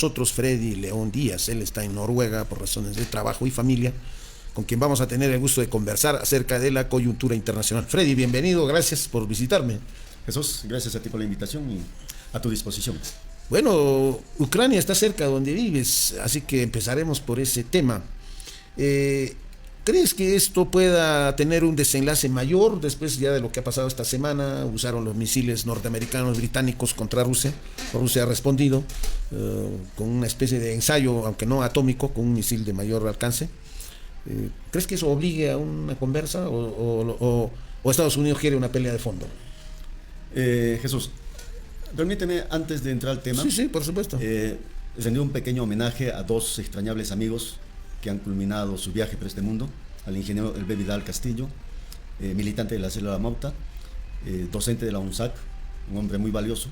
nosotros Freddy León Díaz. Él está en Noruega por razones de trabajo y familia, con quien vamos a tener el gusto de conversar acerca de la coyuntura internacional. Freddy, bienvenido, gracias por visitarme. Jesús, gracias a ti por la invitación y a tu disposición. Bueno, Ucrania está cerca de donde vives, así que empezaremos por ese tema. ¿Crees que esto pueda tener un desenlace mayor después ya de lo que ha pasado esta semana? Usaron los misiles norteamericanos, británicos contra Rusia. Rusia ha respondido con una especie de ensayo, aunque no atómico, con un misil de mayor alcance. ¿Crees que eso obligue a una conversa o Estados Unidos quiere una pelea de fondo? Jesús, permíteme, antes de entrar al tema, Sí, por supuesto. rendir un pequeño homenaje a dos extrañables amigos que han culminado su viaje por este mundo: al ingeniero Elbe Vidal Castillo, militante de la célula Mauta, docente de la UNSAC, un hombre muy valioso,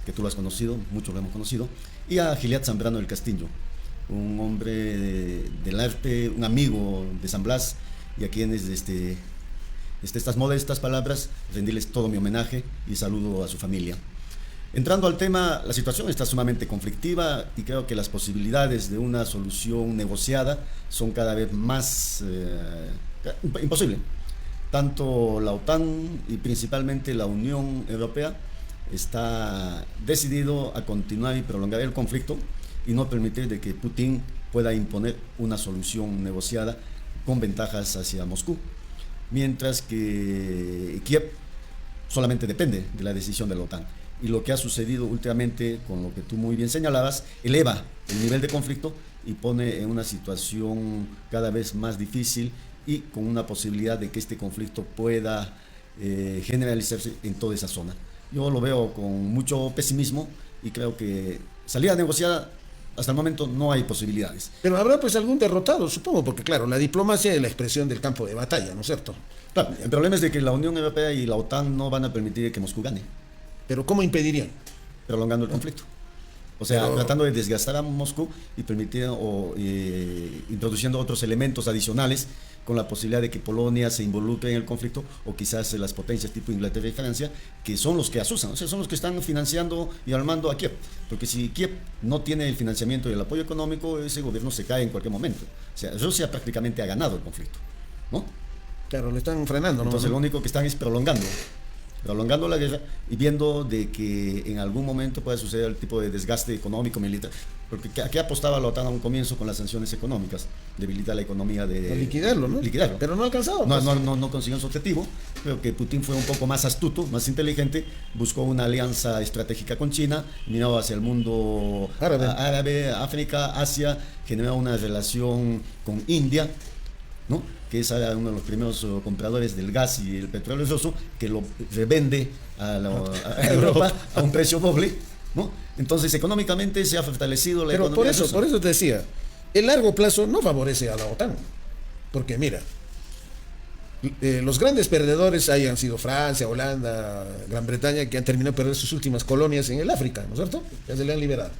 que tú lo has conocido, muchos lo hemos conocido, y a Giliad Zambrano del Castillo, un hombre del arte, un amigo de San Blas, y a quienes estas modestas palabras rendirles todo mi homenaje y saludo a su familia. Entrando al tema, la situación está sumamente conflictiva y creo que las posibilidades de una solución negociada son cada vez más imposible. Tanto la OTAN y principalmente la Unión Europea está decidido a continuar y prolongar el conflicto y no permitir de que Putin pueda imponer una solución negociada con ventajas hacia Moscú, mientras que Kiev solamente depende de la decisión de la OTAN. Y lo que ha sucedido últimamente, con lo que tú muy bien señalabas, eleva el nivel de conflicto y pone en una situación cada vez más difícil y con una posibilidad de que este conflicto pueda generalizarse en toda esa zona. Yo lo veo con mucho pesimismo y creo que salida negociada hasta el momento no hay posibilidades. Pero habrá pues algún derrotado, supongo, porque claro, la diplomacia es la expresión del campo de batalla, ¿no es cierto? Claro, el problema es de que la Unión Europea y la OTAN no van a permitir que Moscú gane. Pero ¿cómo impedirían? Prolongando el conflicto. O sea, tratando de desgastar a Moscú y permitir introduciendo otros elementos adicionales con la posibilidad de que Polonia se involucre en el conflicto, o quizás las potencias tipo Inglaterra y Francia, que son los que asusan, o sea, son los que están financiando y armando a Kiev. Porque si Kiev no tiene el financiamiento y el apoyo económico, ese gobierno se cae en cualquier momento. O sea, Rusia prácticamente ha ganado el conflicto, ¿no? Claro, le están frenando, ¿no? Entonces lo único que están es prolongando la guerra y viendo de que en algún momento puede suceder el tipo de desgaste económico, militar, porque aquí apostaba la OTAN a un comienzo con las sanciones económicas, debilitar la economía de liquidarlo, ¿no? Liquidarlo. Pero no ha alcanzado. Pues. No consiguió su objetivo. Creo que Putin fue un poco más astuto, más inteligente, buscó una alianza estratégica con China, miró hacia el mundo árabe, África, Asia, generó una relación con India, ¿no? Que es uno de los primeros compradores del gas y el petróleo ruso, que lo revende a Europa a un precio doble, ¿no? Entonces económicamente se ha fortalecido la economía rusa. Por eso te decía, el largo plazo no favorece a la OTAN, porque mira, los grandes perdedores hayan sido Francia, Holanda, Gran Bretaña, que han terminado de perder sus últimas colonias en el África, ¿no es cierto? Ya se le han liberado.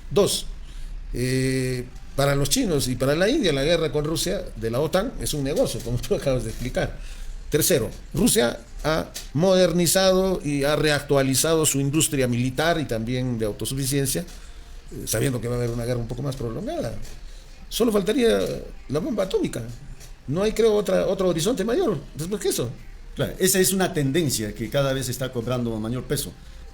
Dos, para los chinos y para la India, la guerra con Rusia de la OTAN es un negocio, como tú acabas de explicar. Tercero, Rusia ha modernizado y ha reactualizado su industria militar y también de autosuficiencia, sabiendo que va a haber una guerra un poco más prolongada. Solo faltaría la bomba atómica. No hay, creo, otro horizonte mayor después que eso. Claro, esa es una tendencia que cada vez está cobrando mayor peso.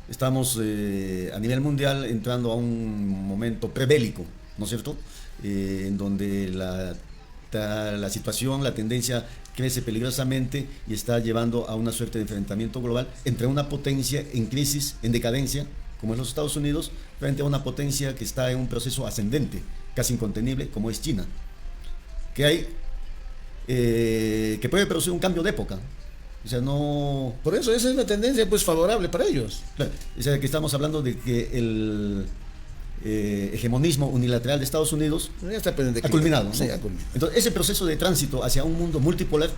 Estamos a nivel mundial entrando a un momento prebélico, ¿no es cierto? En donde la situación, la tendencia crece peligrosamente y está llevando a una suerte de enfrentamiento global entre una potencia en crisis, en decadencia, como es los Estados Unidos, frente a una potencia que está en un proceso ascendente, casi incontenible, como es China, que puede producir un cambio de época. O sea, no... Por eso esa es una tendencia pues favorable para ellos. Claro, o sea, que estamos hablando de que el hegemonismo unilateral de Estados Unidos ha culminado, ¿no? Sí, ha culminado. Entonces, ese proceso de tránsito hacia un mundo multipolar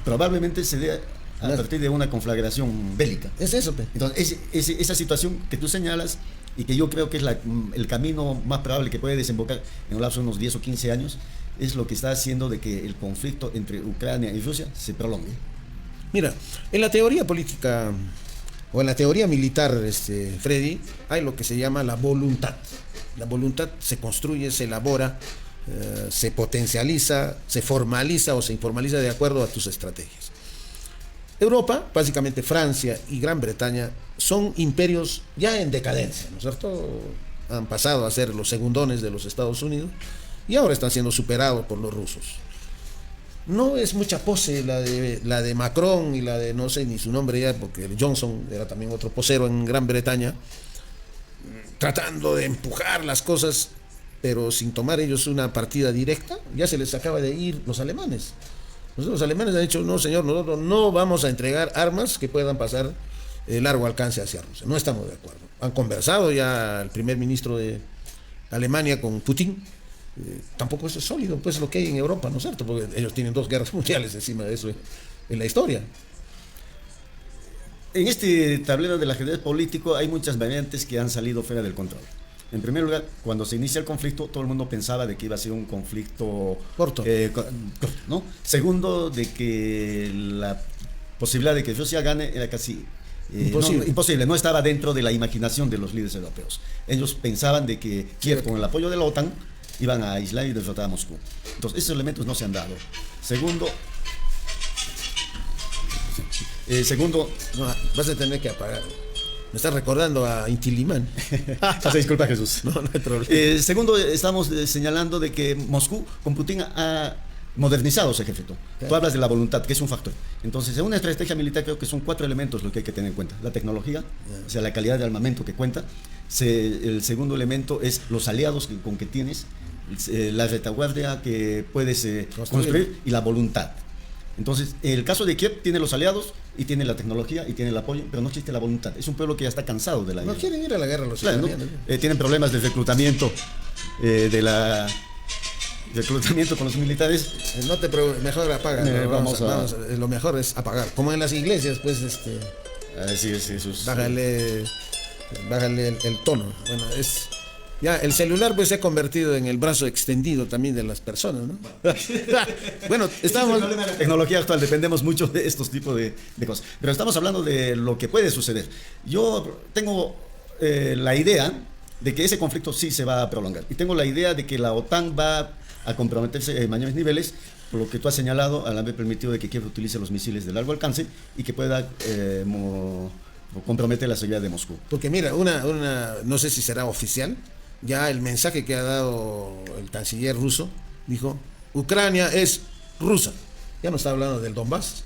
probablemente se dé a partir de una conflagración bélica. Es eso, pe. Entonces, esa situación que tú señalas y que yo creo que es el camino más probable que puede desembocar en un lapso de unos 10 o 15 años, es lo que está haciendo de que el conflicto entre Ucrania y Rusia se prolongue. Mira, en la teoría política o en la teoría militar, Freddy, hay lo que se llama la voluntad. La voluntad se construye, se elabora, se potencializa, se formaliza o se informaliza de acuerdo a tus estrategias. Europa, básicamente Francia y Gran Bretaña, son imperios ya en decadencia, ¿no es cierto? Han pasado a ser los segundones de los Estados Unidos y ahora están siendo superados por los rusos. No es mucha pose la de Macron y la de, no sé ni su nombre ya, porque Johnson era también otro posero en Gran Bretaña, tratando de empujar las cosas, pero sin tomar ellos una partida directa. Ya se les acaba de ir los alemanes. Los alemanes han dicho, no señor, nosotros no vamos a entregar armas que puedan pasar largo alcance hacia Rusia. No estamos de acuerdo. Han conversado ya el primer ministro de Alemania con Putin. Tampoco eso es sólido, pues lo que hay en Europa, ¿no es cierto? Porque ellos tienen 2 guerras mundiales encima de eso en la historia. En este tablero del ajedrez político hay muchas variantes que han salido fuera del control. En primer lugar, cuando se inicia el conflicto, todo el mundo pensaba de que iba a ser un conflicto corto, ¿no? Segundo, de que la posibilidad de que Rusia gane era casi imposible, no estaba dentro de la imaginación de los líderes europeos. Ellos pensaban de que Kiev, con el apoyo de la OTAN, iban a aislar y derrotar a Moscú. Entonces, esos elementos no se han dado. Segundo, no, vas a tener que apagar. Me estás recordando a Inti Limán. Disculpa, Jesús. No hay problema. Segundo, estamos señalando de que Moscú con Putin ha modernizado ese ejército. Claro. Tú hablas de la voluntad, que es un factor. Entonces, en una estrategia militar creo que son 4 elementos lo que hay que tener en cuenta. La tecnología, o sea, la calidad de armamento que cuenta. El segundo elemento es los aliados con que tienes, la retaguardia que puedes construir y la voluntad. Entonces, el caso de Kiev tiene los aliados y tiene la tecnología y tiene el apoyo, pero no existe la voluntad. Es un pueblo que ya está cansado de la guerra. No quieren ir a la guerra los ucranianos. ¿No? Tienen problemas de reclutamiento, reclutamiento con los militares. No te preocupes, mejor apaga. Vamos, lo mejor es apagar. Como en las iglesias, pues, Así es, Jesús. Bájale el tono. Bueno, ya el celular pues se ha convertido en el brazo extendido también de las personas, ¿no? Bueno, estamos... La tecnología actual, dependemos mucho de estos tipos de cosas. Pero estamos hablando de lo que puede suceder. Yo tengo la idea de que ese conflicto sí se va a prolongar. Y tengo la idea de que la OTAN va a comprometerse en mayores niveles, por lo que tú has señalado, al haber permitido de que Kiev utilice los misiles de largo alcance y que pueda... compromete la seguridad de Moscú. Porque mira, no sé si será oficial, ya el mensaje que ha dado el canciller ruso, dijo, Ucrania es rusa. Ya no está hablando del Donbass.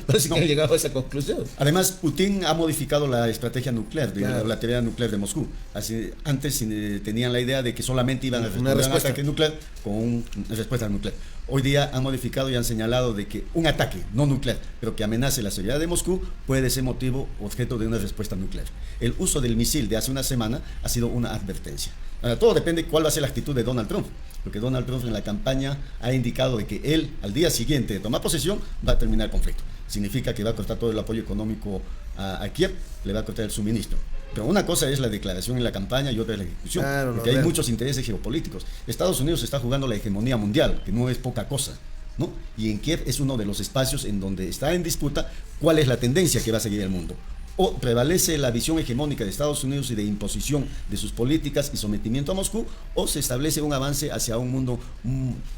Parece que han llegado a esa conclusión. Además, Putin ha modificado la estrategia nuclear, la teoría nuclear de Moscú. Así, antes tenían la idea de que solamente iban a responder a un ataque nuclear con una respuesta nuclear. Hoy día han modificado y han señalado de que un ataque no nuclear, pero que amenace la seguridad de Moscú, puede ser objeto de una respuesta nuclear. El uso del misil de hace una semana ha sido una advertencia. Ahora, todo depende de cuál va a ser la actitud de Donald Trump, porque Donald Trump en la campaña ha indicado de que él, al día siguiente de tomar posesión, va a terminar el conflicto. Significa que va a cortar todo el apoyo económico a Kiev, le va a cortar el suministro. Pero una cosa es la declaración en la campaña y otra es la ejecución, porque hay muchos intereses geopolíticos. Estados Unidos está jugando la hegemonía mundial, que no es poca cosa, ¿no? Y en Kiev es uno de los espacios en donde está en disputa cuál es la tendencia que va a seguir el mundo. O prevalece la visión hegemónica de Estados Unidos y de imposición de sus políticas y sometimiento a Moscú, o se establece un avance hacia un mundo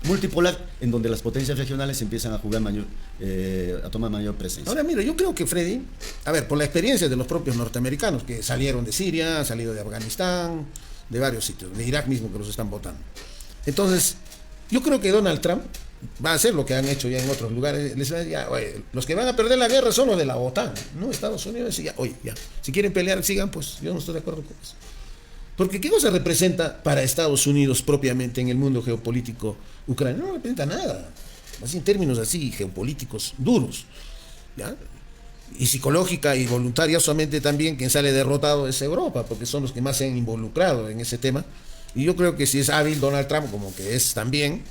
multipolar en donde las potencias regionales empiezan a jugar a tomar mayor presencia. Ahora mira, yo creo que Freddy, a ver, por la experiencia de los propios norteamericanos que salieron de Siria, han salido de Afganistán, de varios sitios, de Irak mismo que los están votando. Entonces, yo creo que Donald Trump va a hacer lo que han hecho ya en otros lugares. Les va a decir, oye, los que van a perder la guerra son los de la OTAN, no Estados Unidos. Y ya, oye, ya, si quieren pelear, sigan, pues yo no estoy de acuerdo con eso. Porque ¿qué cosa representa para Estados Unidos propiamente en el mundo geopolítico Ucrania? No representa nada, así en términos así geopolíticos duros, ¿ya? Y psicológica y voluntariosamente también quien sale derrotado es Europa, porque son los que más se han involucrado en ese tema. Y yo creo que si es hábil Donald Trump, como que es también,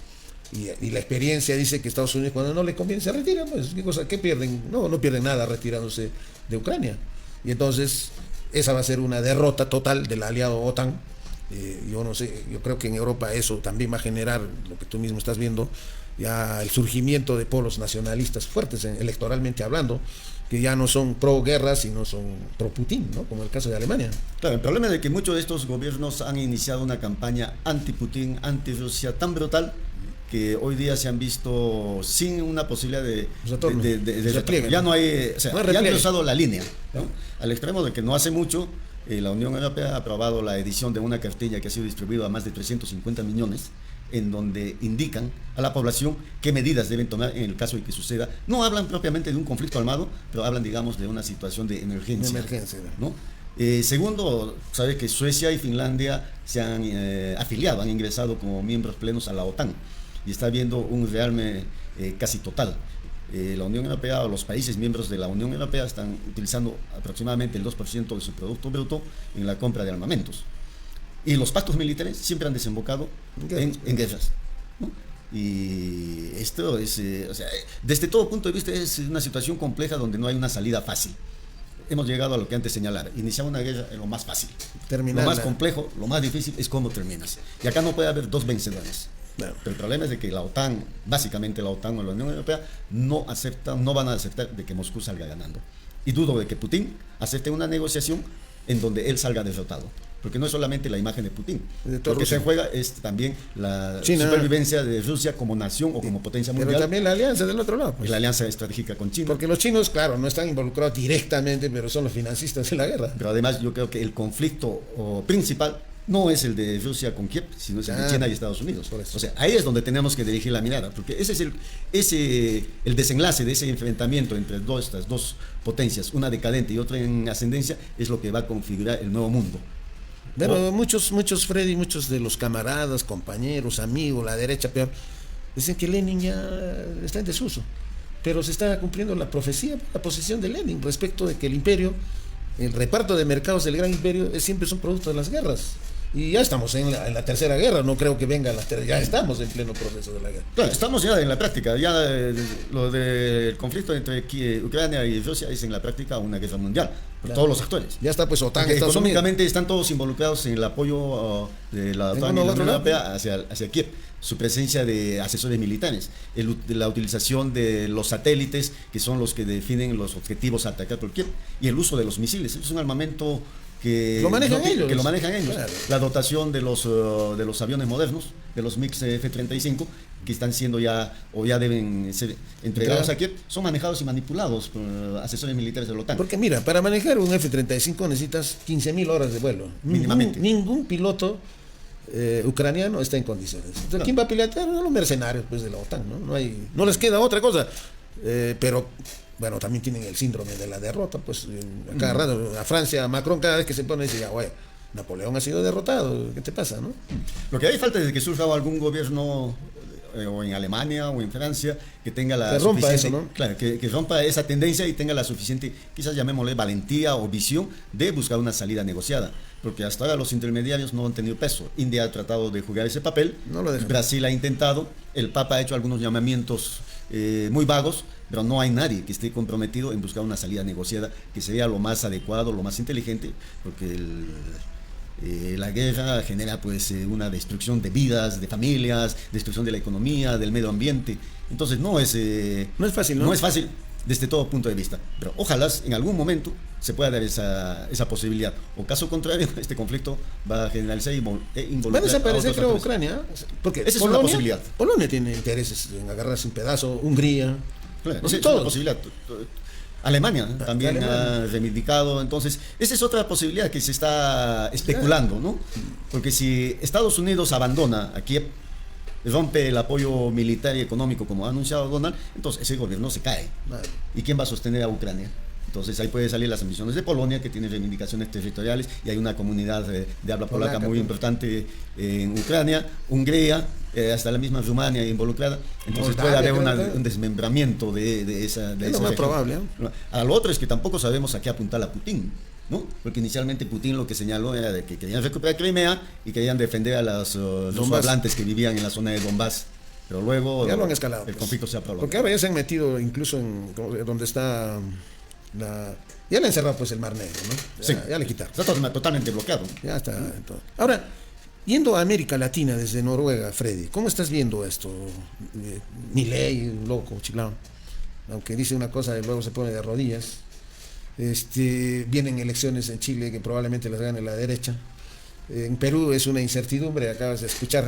y la experiencia dice que Estados Unidos cuando no le conviene se retira, pues ¿qué pierden? No pierden nada retirándose de Ucrania. Y entonces esa va a ser una derrota total del aliado OTAN Yo no sé, yo creo que en Europa eso también va a generar lo que tú mismo estás viendo, ya el surgimiento de polos nacionalistas fuertes, electoralmente hablando, que ya no son pro guerra, sino son pro Putin, ¿no? Como el caso de Alemania. Claro, el problema es de que muchos de estos gobiernos han iniciado una campaña anti-Putin, anti-Rusia tan brutal que hoy día se han visto sin una posibilidad de repliegue. Ya no hay, o sea, no hay ya han repliegue. cruzado la línea, ¿no? Al extremo de que no hace mucho la Unión Europea ha aprobado la edición de una cartilla que ha sido distribuida a más de 350 millones, en donde indican a la población qué medidas deben tomar en el caso de que suceda. No hablan propiamente de un conflicto armado, pero hablan, digamos, de una situación de emergencia. De emergencia, ¿no? Segundo, sabe que Suecia y Finlandia se han afiliado, han ingresado como miembros plenos a la OTAN y está habiendo un rearme casi total. La Unión Europea o los países miembros de la Unión Europea están utilizando aproximadamente el 2% de su Producto Bruto en la compra de armamentos. Y los pactos militares siempre han desembocado en guerras, ¿no? Y esto es, o sea, desde todo punto de vista es una situación compleja donde no hay una salida fácil. Hemos llegado a lo que antes señalara, iniciar una guerra es lo más fácil. Terminarla. Lo más complejo, lo más difícil es cómo terminas. Y acá no puede haber dos vencedores. Claro. Pero el problema es de que la OTAN, básicamente la OTAN o la Unión Europea, no van a aceptar de que Moscú salga ganando. Y dudo de que Putin acepte una negociación en donde él salga derrotado. Porque no es solamente la imagen de Putin. Lo que se juega es también la China, supervivencia de Rusia como nación o como potencia mundial. Pero también la alianza del otro lado. Pues. Y la alianza estratégica con China. Porque los chinos, claro, no están involucrados directamente, pero son los financistas de la guerra. Pero además yo creo que el conflicto principal no es el de Rusia con Kiev, sino es el de China y Estados Unidos. O sea, ahí es donde tenemos que dirigir la mirada, porque ese es el desenlace de ese enfrentamiento entre estas dos potencias, una decadente y otra en ascendencia, es lo que va a configurar el nuevo mundo. Pero muchos, Freddy, muchos de los camaradas, compañeros, amigos, la derecha peor, dicen que Lenin ya está en desuso. Pero se está cumpliendo la profecía, la posesión de Lenin respecto de que el imperio, el reparto de mercados del gran imperio siempre son producto de las guerras. Y ya estamos en la tercera guerra, no creo que venga la tercera, ya estamos en pleno proceso de la guerra. Claro, estamos ya en la práctica, ya lo del conflicto entre Ucrania y Rusia es en la práctica una guerra mundial, por todos los actores. Ya está pues OTAN, porque Estados económicamente Unidos. están todos involucrados en el apoyo de la OTAN y la Unión Europea hacia Kiev, su presencia de asesores militares, la utilización de los satélites, que son los que definen los objetivos a atacar por Kiev, y el uso de los misiles. Es un armamento que lo manejan ellos. Claro. La dotación de los aviones modernos, de los MiG F-35, que están siendo ya o ya deben ser entregados a Kiev, son manejados y manipulados por asesores militares de la OTAN. Porque mira, para manejar un F-35 necesitas 15.000 horas de vuelo. Mínimamente. Ningún piloto ucraniano está en condiciones. Entonces, ¿quién va a pilotar? Los mercenarios pues, de la OTAN, ¿no? No les queda otra cosa. Pero bueno, también tienen el síndrome de la derrota, pues a cada rato, a Francia, a Macron cada vez que se pone dice, ya, güey, Napoleón ha sido derrotado, ¿qué te pasa, no? Lo que hay falta es que surja algún gobierno o en Alemania o en Francia que tenga la que rompa suficiente, eso, ¿no? Claro, que rompa esa tendencia y tenga la suficiente, quizás llamémosle valentía o visión de buscar una salida negociada, porque hasta ahora los intermediarios no han tenido peso. India ha tratado de jugar ese papel, no lo Brasil ha intentado, el Papa ha hecho algunos llamamientos muy vagos, pero no hay nadie que esté comprometido en buscar una salida negociada que sería lo más adecuado, lo más inteligente, porque la guerra genera pues una destrucción de vidas, de familias, destrucción de la economía, del medio ambiente. Entonces no es fácil, ¿no? No es fácil desde todo punto de vista, pero ojalá en algún momento se pueda dar esa posibilidad, o caso contrario este conflicto va a generalizar e involucrar va a desaparecer, creo, actores. Ucrania, porque esa es una posibilidad. Polonia tiene intereses en agarrarse un pedazo, Hungría, claro, no es una posibilidad. Alemania también ha reivindicado, entonces esa es otra posibilidad que se está especulando, ¿no? Porque si Estados Unidos abandona a Kiev, rompe el apoyo militar y económico como ha anunciado Donald, entonces ese gobierno se cae. Vale. ¿Y quién va a sostener a Ucrania? Entonces ahí puede salir las ambiciones de Polonia, que tiene reivindicaciones territoriales, y hay una comunidad de habla polaca muy importante en Ucrania, Hungría, hasta la misma Rumania involucrada. Entonces Moldavia, puede haber un desmembramiento de esa es lo más probable. A lo otro es que tampoco sabemos a qué apuntar a Putin, ¿no? Porque inicialmente Putin lo que señaló era de que querían recuperar Crimea y querían defender a los hablantes que vivían en la zona de Donbass. Pero luego ya lo han escalado. El conflicto se ha prolongado. Porque ahora ya se han metido incluso en donde está ya le han cerrado pues el Mar Negro, ¿no? Sí. Ya le quitaron. Está totalmente bloqueado. Ya está. Ahora, Yendo a América Latina desde Noruega, Freddy, ¿cómo estás viendo esto? Milei, loco, chilao, aunque dice una cosa y luego se pone de rodillas. Vienen elecciones en Chile que probablemente las gane la derecha. En Perú es una incertidumbre, acabas de escuchar.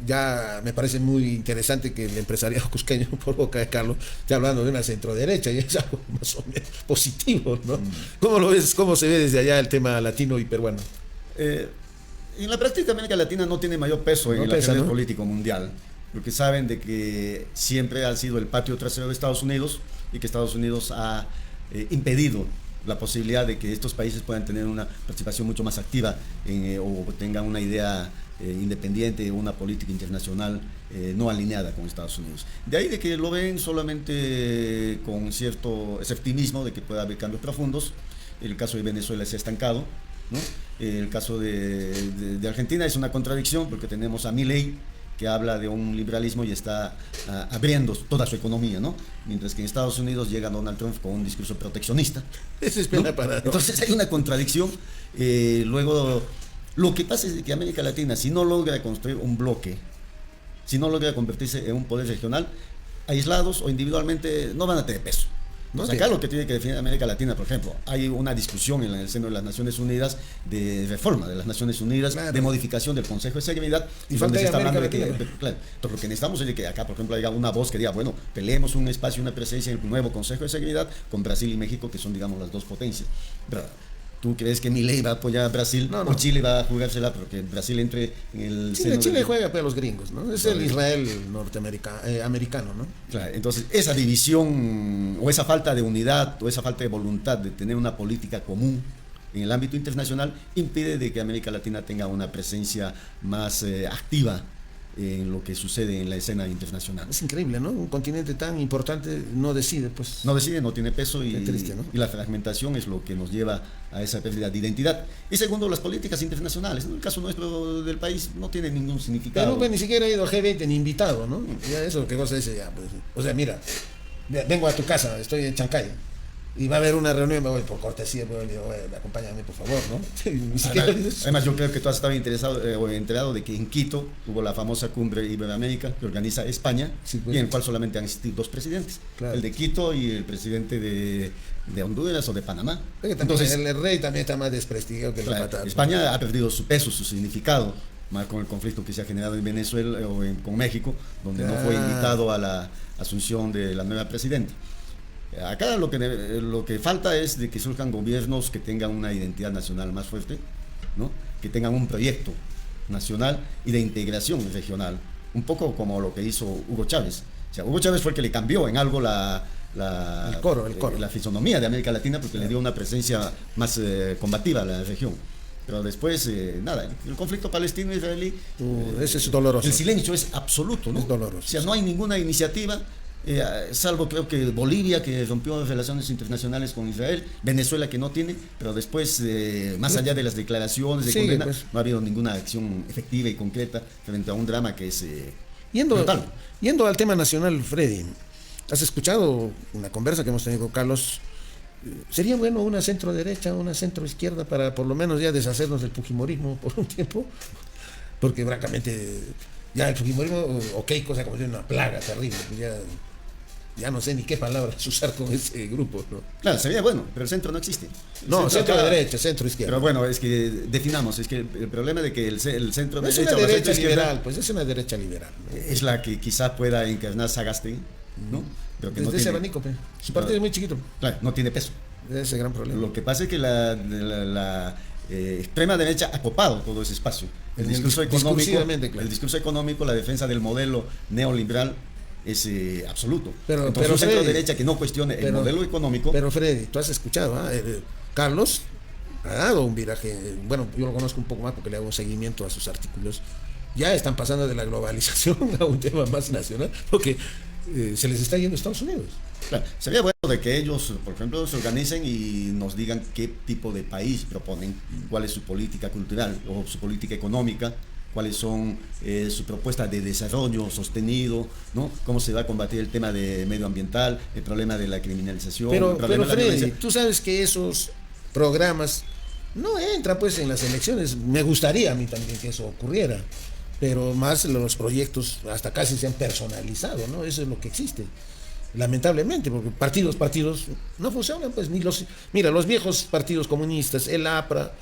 Ya me parece muy interesante que el empresariado cusqueño, por boca de Carlos, esté hablando de una centroderecha, y es algo más o menos positivo, ¿no? ¿Cómo lo ves? ¿Cómo se ve desde allá el tema latino y peruano? En la práctica, América Latina no tiene mayor peso en el ajedrez político mundial, porque saben de que siempre ha sido el patio trasero de Estados Unidos y que Estados Unidos ha impedido la posibilidad de que estos países puedan tener una participación mucho más activa o tengan una idea independiente, una política internacional no alineada con Estados Unidos. De ahí de que lo ven solamente con cierto escepticismo de que pueda haber cambios profundos. El caso de Venezuela se ha estancado, ¿no? El caso de Argentina es una contradicción porque tenemos a Milei, que habla de un liberalismo y está abriendo toda su economía, ¿no? Mientras que en Estados Unidos llega Donald Trump con un discurso proteccionista. Eso es pena, ¿no? Entonces hay una contradicción. Luego, lo que pasa es que América Latina, si no logra construir un bloque, si no logra convertirse en un poder regional, aislados o individualmente no van a tener peso. Entonces, acá lo que tiene que definir América Latina, por ejemplo, hay una discusión en el seno de las Naciones Unidas de reforma de las Naciones Unidas, claro, de modificación del Consejo de Seguridad, y donde se está hablando de que, claro, lo que necesitamos es de que acá, por ejemplo, haya una voz que diga, bueno, peleemos un espacio, una presencia en el nuevo Consejo de Seguridad con Brasil y México, que son, digamos, las dos potencias. Pero, ¿tú crees que Milei va a apoyar a Brasil? No. O Chile va a jugársela porque Brasil entre en el Chile juega para los gringos, ¿no? Es el Israel norteamericano, ¿no? Claro, entonces esa división o esa falta de unidad o esa falta de voluntad de tener una política común en el ámbito internacional impide de que América Latina tenga una presencia más activa en lo que sucede en la escena internacional. Es increíble, ¿no? Un continente tan importante no decide, pues. No decide, no tiene peso y, triste, ¿no? Y la fragmentación es lo que nos lleva a esa pérdida de identidad. Y segundo, las políticas internacionales. En el caso nuestro del país no tiene ningún significado. Pero pues, ni siquiera ha ido a G20 ni invitado, ¿no? Ya eso, ¿qué cosa dice ya? Pues, o sea, mira, vengo a tu casa, estoy en Chancay, y va a haber una reunión, me voy por cortesía, me digo, acompáñame por favor, ¿no? Además, yo creo que tú has estado interesado o enterado de que en Quito hubo la famosa cumbre Iberoamérica que organiza España, sí, pues, y en el cual solamente han existido dos presidentes, claro, el de Quito y el presidente de Honduras o de Panamá. Entonces el rey también está más desprestigiado que claro, España ha perdido su peso, su significado, más con el conflicto que se ha generado en Venezuela o con México, donde no fue invitado a la asunción de la nueva presidenta. Acá lo que falta es de que surjan gobiernos que tengan una identidad nacional más fuerte, ¿no? Que tengan un proyecto nacional y de integración regional, un poco como lo que hizo Hugo Chávez. O sea, Hugo Chávez fue el que le cambió en algo la fisonomía de América Latina porque le dio una presencia más combativa a la región. Pero después, nada, el conflicto palestino-israelí... ese es doloroso. El silencio es absoluto, ¿no? Es doloroso. O sea, no hay ninguna iniciativa... salvo creo que Bolivia, que rompió relaciones internacionales con Israel, Venezuela, que no tiene, pero después, más allá de las declaraciones de condena, pues, no ha habido ninguna acción efectiva y concreta frente a un drama que es brutal. Yendo al tema nacional, Freddy, ¿has escuchado una conversa que hemos tenido con Carlos? ¿Sería bueno una centro derecha, una centro izquierda para por lo menos ya deshacernos del fujimorismo por un tiempo? Porque francamente ya el fujimorismo, cosa como si una plaga terrible, ya no sé ni qué palabras usar con ese grupo, ¿no? Claro, sería bueno, pero el centro no existe. No, centro derecha, centro izquierda. Pero bueno, es que definamos, es que el problema de que el centro no derecha es una derecha liberal, pues es una derecha liberal, ¿no? Es la que quizá pueda encarnar Sagasti, ¿no? Pero que desde no ese tiene, abanico, su partido es muy chiquito. Claro, no tiene peso. Ese es el gran problema. Lo que pasa es que la extrema derecha ha copado todo ese espacio. El discurso económico, la defensa del modelo neoliberal es absoluto. Entonces, un centro derecha que no cuestione el modelo económico. Pero Freddy, tú has escuchado, Carlos ha dado un viraje, bueno, yo lo conozco un poco más porque le hago un seguimiento a sus artículos. Ya están pasando de la globalización a un tema más nacional, porque se les está yendo a Estados Unidos. Claro, sería bueno de que ellos, por ejemplo, se organicen y nos digan qué tipo de país proponen, cuál es su política cultural o su política económica, cuáles son su propuesta de desarrollo sostenido, ¿no? Cómo se va a combatir el tema de medioambiental, el problema de la criminalización. Pero Freddy, tú sabes que esos programas no entra pues en las elecciones. Me gustaría a mí también que eso ocurriera, pero más los proyectos hasta casi se han personalizado, ¿no? Eso es lo que existe, lamentablemente, porque partidos no funcionan, pues mira, los viejos partidos comunistas, el APRA,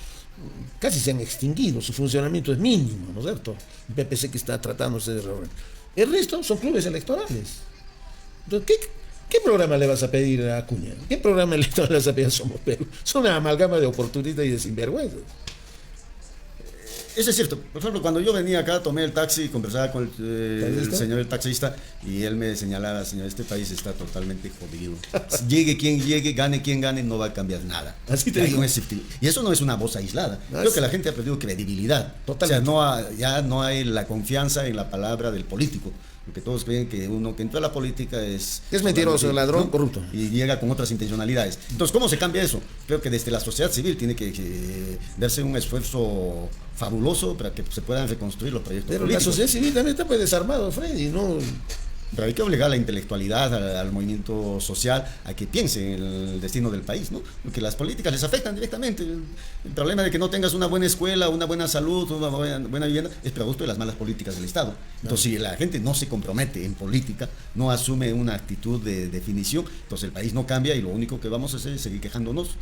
casi se han extinguido, su funcionamiento es mínimo, ¿no es cierto? El PPC que está tratándose de reorganizar. El resto son clubes electorales. Entonces, ¿qué programa le vas a pedir a Acuña? ¿Qué programa electoral le vas a pedir a Somos Perú? Es una amalgama de oportunistas y de sinvergüenzas. Eso es cierto. Por ejemplo, cuando yo venía acá, tomé el taxi y conversaba con el señor el taxista y él me señalaba, señor, este país está totalmente jodido. Llegue quien llegue, gane quien gane, no va a cambiar nada. Así te digo. Y eso no es una voz aislada. Creo que la gente ha perdido credibilidad. Totalmente. O sea, ya no hay la confianza en la palabra del político. Porque todos creen que uno que entra a la política es mentiroso, ladrón, ¿no? corrupto. Y llega con otras intencionalidades. Entonces, ¿cómo se cambia eso? Creo que desde la sociedad civil tiene que darse un esfuerzo fabuloso para que se puedan reconstruir los proyectos Pero políticos. la sociedad civil también está pues desarmado, Freddy, ¿no? Pero hay que obligar a la intelectualidad, al movimiento social, a que piense en el destino del país, ¿no? Porque las políticas les afectan directamente. El problema de que no tengas una buena escuela, una buena salud, una buena vivienda, es producto de las malas políticas del Estado. Entonces, si la gente no se compromete en política, no asume una actitud de definición, entonces el país no cambia y lo único que vamos a hacer es seguir quejándonos.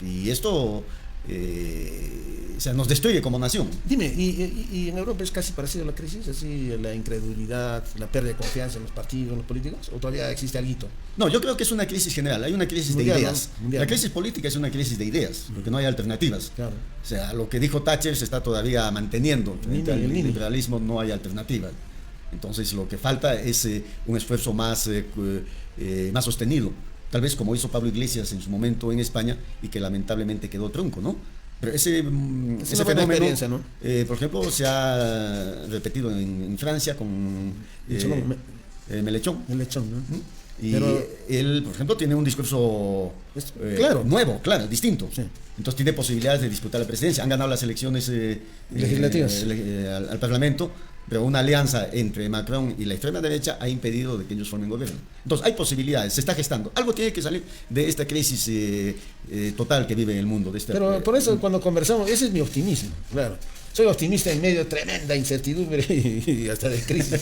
Y esto... o sea, nos destruye como nación. Dime, ¿y en Europa es casi parecido a la crisis? Así, la incredulidad, la pérdida de confianza en los partidos, en los políticos, ¿o todavía existe algo? No, yo creo que es una crisis general, hay una crisis mundial, de ideas. ¿no? Mundial, la crisis política es una crisis de ideas, porque no hay alternativas. Claro. O sea, lo que dijo Thatcher se está todavía manteniendo. Frente al liberalismo no hay alternativa. Entonces, lo que falta es un esfuerzo más sostenido. Tal vez como hizo Pablo Iglesias en su momento en España y que lamentablemente quedó trunco, ¿no? Pero ese fenómeno, ¿no? Por ejemplo, se ha repetido en Francia con Melechón. Melechón, ¿no? Y pero él, por ejemplo, tiene un discurso nuevo, claro, distinto. Sí. Entonces tiene posibilidades de disputar la presidencia. Han ganado las elecciones legislativas al Parlamento, pero una alianza entre Macron y la extrema derecha ha impedido de que ellos formen gobierno. Entonces hay posibilidades, se está gestando. Algo tiene que salir de esta crisis total que vive el mundo. Pero por eso cuando conversamos, ese es mi optimismo, claro. Soy optimista en medio de tremenda incertidumbre y hasta de crisis.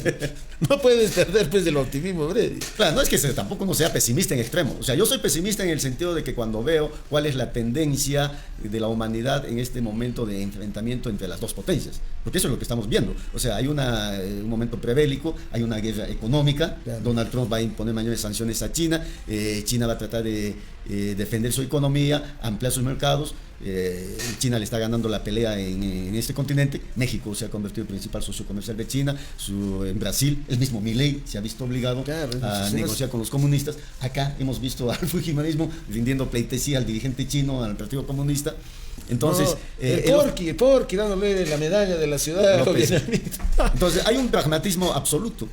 No puedes perder pues del optimismo, Freddy. Claro, no es que tampoco uno sea pesimista en extremo. O sea, yo soy pesimista en el sentido de que cuando veo cuál es la tendencia de la humanidad en este momento de enfrentamiento entre las dos potencias. Porque eso es lo que estamos viendo. O sea, hay un momento prebélico, hay una guerra económica. Claro. Donald Trump va a imponer mayores sanciones a China. China va a tratar de defender su economía, ampliar sus mercados. China le está ganando la pelea en este continente. México se ha convertido en principal socio comercial de China. En Brasil, el mismo Milei se ha visto obligado a negociar con los comunistas. Acá hemos visto al fujimorismo rindiendo pleitesía al dirigente chino, al Partido Comunista. Entonces, el Porky dándole la medalla de la ciudad. Entonces, hay un pragmatismo absoluto.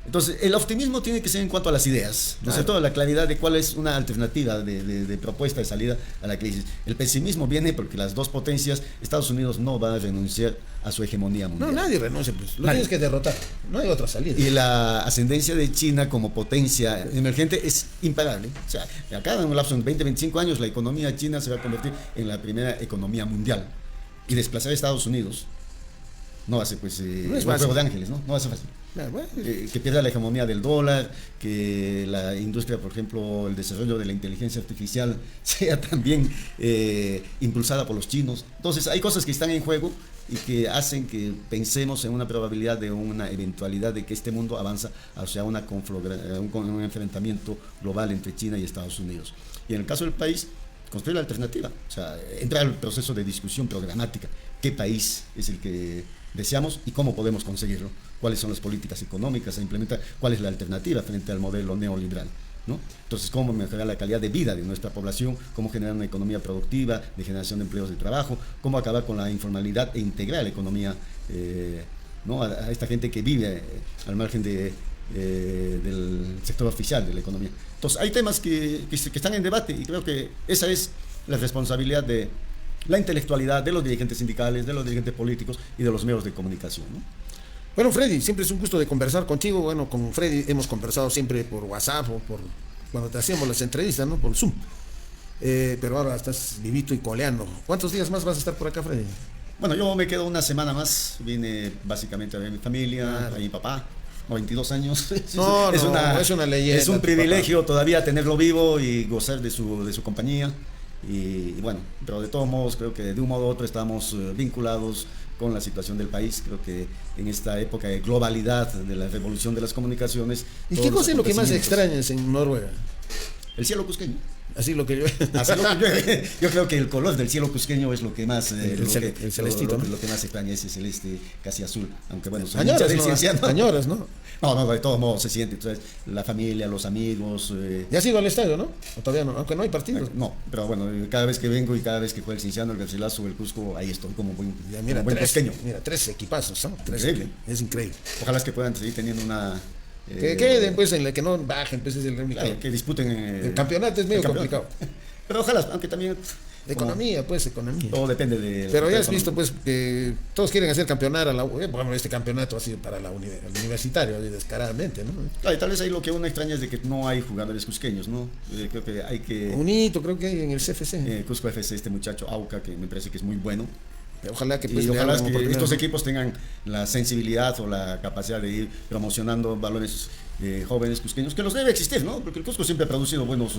Entonces, el optimismo tiene que ser en cuanto a las ideas, ¿no es cierto? La claridad de cuál es una alternativa de propuesta de salida a la crisis. El pesimismo viene porque las dos potencias, Estados Unidos no va a renunciar a su hegemonía mundial. No, nadie renuncia, pues. Lo tienes que derrotar. No hay otra salida. Y la ascendencia de China como potencia emergente es imparable. O sea, acá en un lapso de 20, 25 años, la economía china se va a convertir en la primera economía mundial. Y desplazar a Estados Unidos no va a ser, pues, no es un juego de ángeles, ¿no? No va a ser fácil. Bueno. Que pierda la hegemonía del dólar, que la industria, por ejemplo, el desarrollo de la inteligencia artificial sea también impulsada por los chinos. Entonces, hay cosas que están en juego y que hacen que pensemos en una probabilidad de una eventualidad de que este mundo avanza hacia un enfrentamiento global entre China y Estados Unidos. Y en el caso del país, construir la alternativa, o sea, entrar al proceso de discusión programática. ¿Qué país es el que deseamos y cómo podemos conseguirlo? ¿Cuáles son las políticas económicas a implementar? ¿Cuál es la alternativa frente al modelo neoliberal? ¿No? Entonces, ¿cómo mejorar la calidad de vida de nuestra población? ¿Cómo generar una economía productiva, de generación de empleos de trabajo? ¿Cómo acabar con la informalidad e integrar la economía ¿no? a esta gente que vive al margen del sector oficial de la economía? Entonces, hay temas que están en debate y creo que esa es la responsabilidad de la intelectualidad, de los dirigentes sindicales, de los dirigentes políticos y de los medios de comunicación, ¿no? Bueno, Freddy, siempre es un gusto de conversar contigo. Bueno, con Freddy hemos conversado siempre por WhatsApp o cuando te hacíamos las entrevistas, ¿no? Por Zoom. pero ahora estás vivito y coleando. ¿Cuántos días más vas a estar por acá, Freddy? Bueno, yo me quedo una semana más. Vine básicamente a ver a mi familia, Claro. a mi papá. 92 años. No, es una leyenda. Es un tu privilegio todavía tenerlo vivo y gozar de su compañía. Y bueno, pero de todos modos creo que de un modo u otro estamos vinculados con la situación del país. Creo que en esta época de globalidad, de la revolución de las comunicaciones. ¿Y todos qué los cosa es lo que más acontecimientos- extrañas en Noruega? El cielo cusqueño. Así lo que yo... Así lo que yo creo que el color del cielo cusqueño es lo que más El celestito, ¿no? lo que más extraña, ese celeste casi azul, aunque bueno, soy Añoras, hincha del ¿no? Cienciano. Añoras, ¿no? No, de todos modos se siente, entonces, la familia, los amigos, Ya has ido al estadio, ¿no? O todavía no, aunque no hay partidos. no, pero bueno, cada vez que vengo y cada vez que juega el Cienciano, el Garcilaso, el Cusco, ahí estoy como buen, Ya, mira, como buen cusqueño. mira, tres equipazos, ¿no? Tres, Increíble. es increíble. Ojalá es que puedan seguir teniendo una Que queden, pues, en la que no bajen, pues, es el único. claro, que disputen El campeonato es medio el campeonato. complicado. Pero ojalá, aunque también Economía, pues, economía. todo depende de Pero ya has economía. visto, pues, que todos quieren hacer campeonar a la bueno, este campeonato ha sido para el universitario, así descaradamente, ¿no? Claro, y tal vez ahí lo que uno extraña es de que no hay jugadores cusqueños, ¿no? Creo que hay que... Un hito, creo que hay en el CFC. Cusco FC, este muchacho Auca, que me parece que es muy bueno. Ojalá que, pues, Y le ojalá hagan que oportunidad, estos ¿no? equipos tengan la sensibilidad o la capacidad de ir promocionando valores jóvenes cusqueños, que los debe existir, ¿no? Porque el Cusco siempre ha producido buenos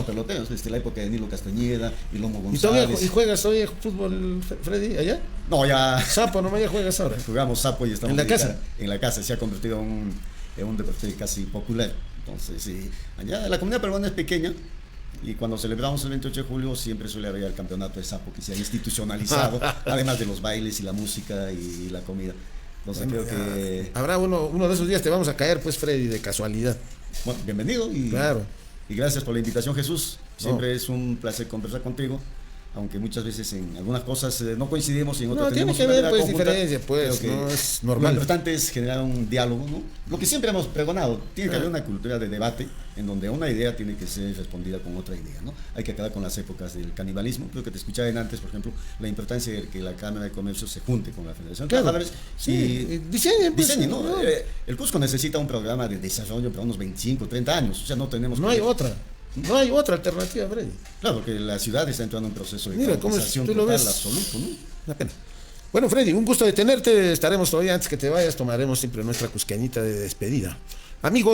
peloteros, desde la época de Nilo Castañeda y Lomo ¿Y todavía González. juegas todavía fútbol, Freddy, allá? No, ya Sapo, nomás ya juegas ahora. jugamos sapo y estamos ¿En la casa? En la casa se ha convertido en un deporte casi popular. Entonces, sí, allá la comunidad peruana es pequeña y cuando celebramos el 28 de julio siempre suele haber el campeonato de sapo que se ha institucionalizado, además de los bailes y la música y la comida. Entonces Bueno, creo que, habrá uno de esos días te vamos a caer, pues, Freddy, de casualidad. bueno, bienvenido Claro. y gracias por la invitación, Jesús. Siempre es un placer conversar contigo. Aunque muchas veces en algunas cosas no coincidimos y en otras No, tiene tenemos que una haber, idea pues, conjunta, diferencia, pues, creo que no es Lo normal. importante es generar un diálogo, ¿no? Lo que siempre hemos pregonado, tiene que haber una cultura de debate en donde una idea tiene que ser respondida con otra idea, ¿no? Hay que acabar con las épocas del canibalismo. Creo que te escuchaba antes, por ejemplo, la importancia de que la Cámara de Comercio se junte con la Federación. Claro. Cada vez Sí, diseñen, pues, diseñen, ¿no? no. El Cusco necesita un programa de desarrollo para unos 25, 30 años. O sea, no tenemos... No hay otra. No hay otra alternativa, Freddy. Claro, porque la ciudad está entrando en un proceso de Mira, cómo es, caotización tú lo total, ves. absoluto, ¿no? Una pena. Bueno, Freddy, un gusto de tenerte. Estaremos todavía antes que te vayas. Tomaremos siempre nuestra cusqueñita de despedida. Amigos.